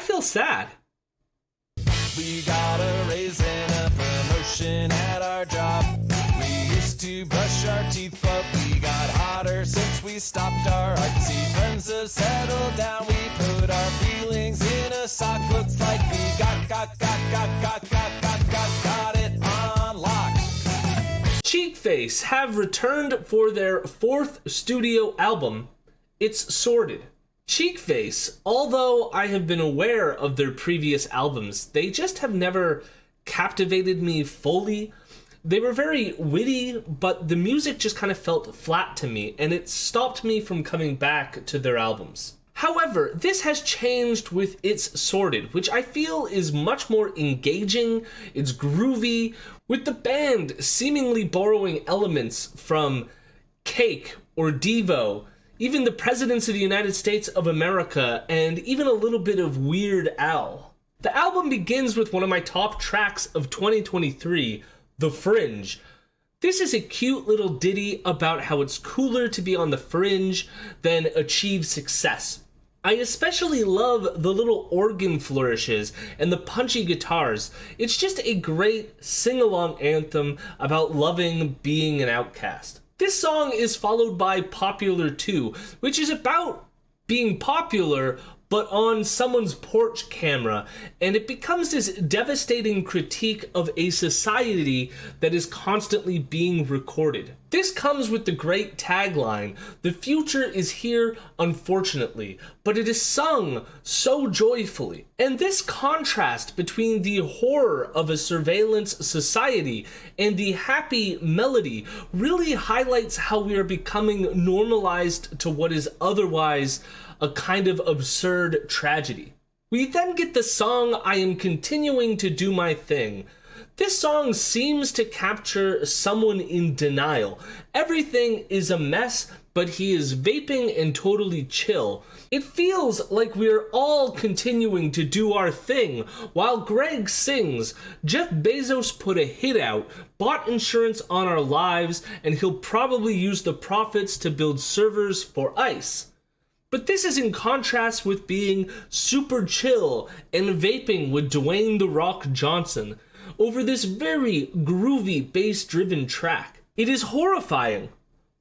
feel sad. We got a raise and a promotion at our job. We used to brush our teeth, but we got hotter since we stopped. Our artsy friends have settled down. We put our feelings in a sock. Looks like we got it on lock. Cheekface have returned for their 4th studio album, It's Sorted. Cheekface, although I have been aware of their previous albums, they just have never captivated me fully. They were very witty, but the music just kind of felt flat to me, and it stopped me from coming back to their albums. However, this has changed with It's Sorted, which I feel is much more engaging, it's groovy, with the band seemingly borrowing elements from Cake or Devo, even the presidents of the United States of America, and even a little bit of Weird Al. The album begins with one of my top tracks of 2023, The Fringe. This is a cute little ditty about how it's cooler to be on the fringe than achieve success. I especially love the little organ flourishes and the punchy guitars. It's just a great sing-along anthem about loving being an outcast. This song is followed by Popular 2, which is about being popular, but on someone's porch camera, and it becomes this devastating critique of a society that is constantly being recorded. This comes with the great tagline, "The future is here, unfortunately," but it is sung so joyfully. And this contrast between the horror of a surveillance society and the happy melody really highlights how we are becoming normalized to what is otherwise a kind of absurd tragedy. We then get the song I Am Continuing to Do My Thing. This song seems to capture someone in denial. Everything is a mess, but he is vaping and totally chill. It feels like we're all continuing to do our thing. While Greg sings, Jeff Bezos put a hit out, bought insurance on our lives, and he'll probably use the profits to build servers for ICE. But this is in contrast with being super chill and vaping with Dwayne "The Rock" Johnson over this very groovy bass-driven track. It is horrifying,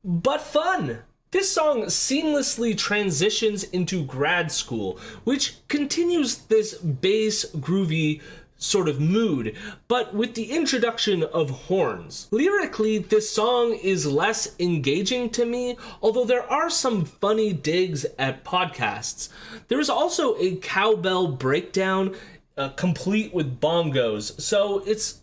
but fun. This song seamlessly transitions into Grad School, which continues this bass groovy sort of mood, but with the introduction of horns. Lyrically, this song is less engaging to me, although there are some funny digs at podcasts. There is also a cowbell breakdown, complete with bongos, so it's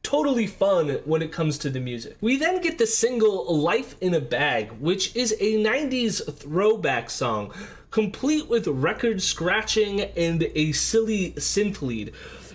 totally fun when it comes to the music. We then get the single Life in a Bag, which is a 90s throwback song, complete with record scratching and a silly synth lead.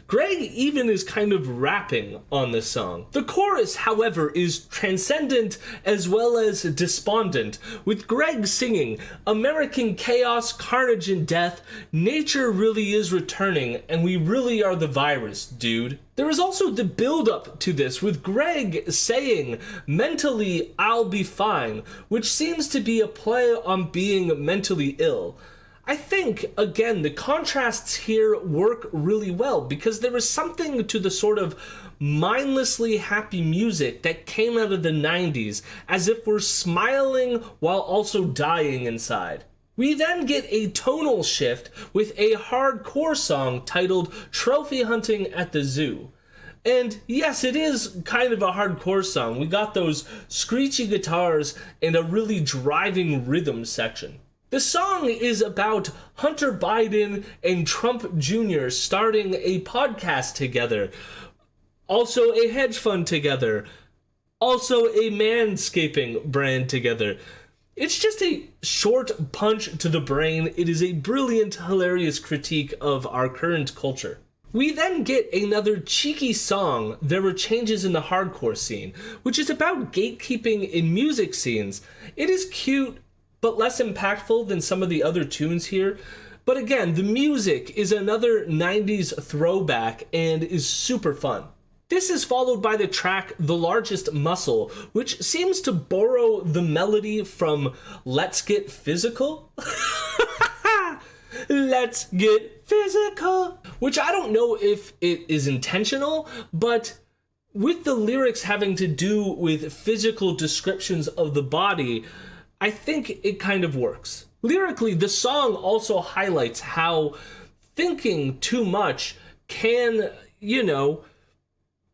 Greg even is kind of rapping on this song. The chorus, however, is transcendent as well as despondent, with Greg singing, "American chaos, carnage and death, nature really is returning, and we really are the virus, dude." There is also the build-up to this, with Greg saying, "Mentally, I'll be fine," which seems to be a play on being mentally ill. I think, again, the contrasts here work really well because there is something to the sort of mindlessly happy music that came out of the 90s, as if we're smiling while also dying inside. We then get a tonal shift with a hardcore song titled Trophy Hunting at the Zoo. And yes, it is kind of a hardcore song. We got those screechy guitars and a really driving rhythm section. The song is about Hunter Biden and Trump Jr. starting a podcast together, also a hedge fund together, also a manscaping brand together. It's just a short punch to the brain. It is a brilliant, hilarious critique of our current culture. We then get another cheeky song, There Were Changes in the Hardcore Scene, which is about gatekeeping in music scenes. It is cute, but less impactful than some of the other tunes here. But again, the music is another 90s throwback and is super fun. This is followed by the track The Largest Muscle, which seems to borrow the melody from Let's Get Physical. Let's get physical. Which I don't know if it is intentional, but with the lyrics having to do with physical descriptions of the body, I think it kind of works. Lyrically, the song also highlights how thinking too much can,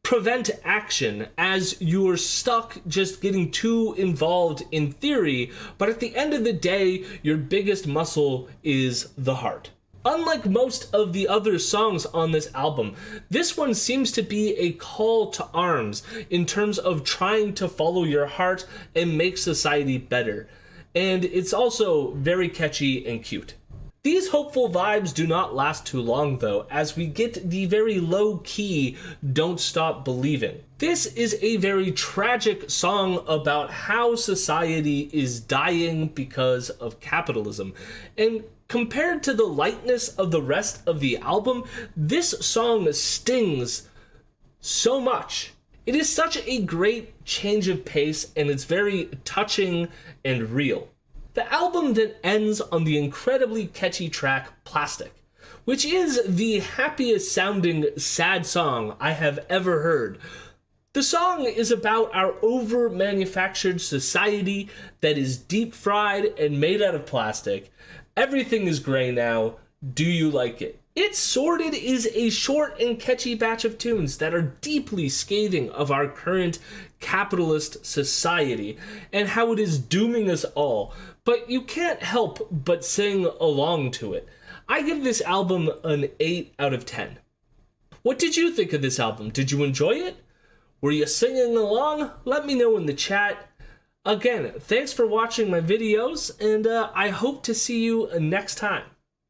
prevent action, as you're stuck just getting too involved in theory, but at the end of the day, your biggest muscle is the heart. Unlike most of the other songs on this album, this one seems to be a call to arms in terms of trying to follow your heart and make society better. And it's also very catchy and cute. These hopeful vibes do not last too long though, as we get the very low-key Don't Stop Believing. This is a very tragic song about how society is dying because of capitalism. And compared to the lightness of the rest of the album, this song stings so much. It is such a great change of pace, and it's very touching and real. The album then ends on the incredibly catchy track Plastic, which is the happiest sounding sad song I have ever heard. The song is about our over-manufactured society that is deep-fried and made out of plastic. Everything is gray now. Do you like it? It's Sorted is a short and catchy batch of tunes that are deeply scathing of our current capitalist society and how it is dooming us all, but you can't help but sing along to it. I give this album an 8 out of 10. What did you think of this album? Did you enjoy it? Were you singing along? Let me know in the chat. Again, thanks for watching my videos, and I hope to see you next time.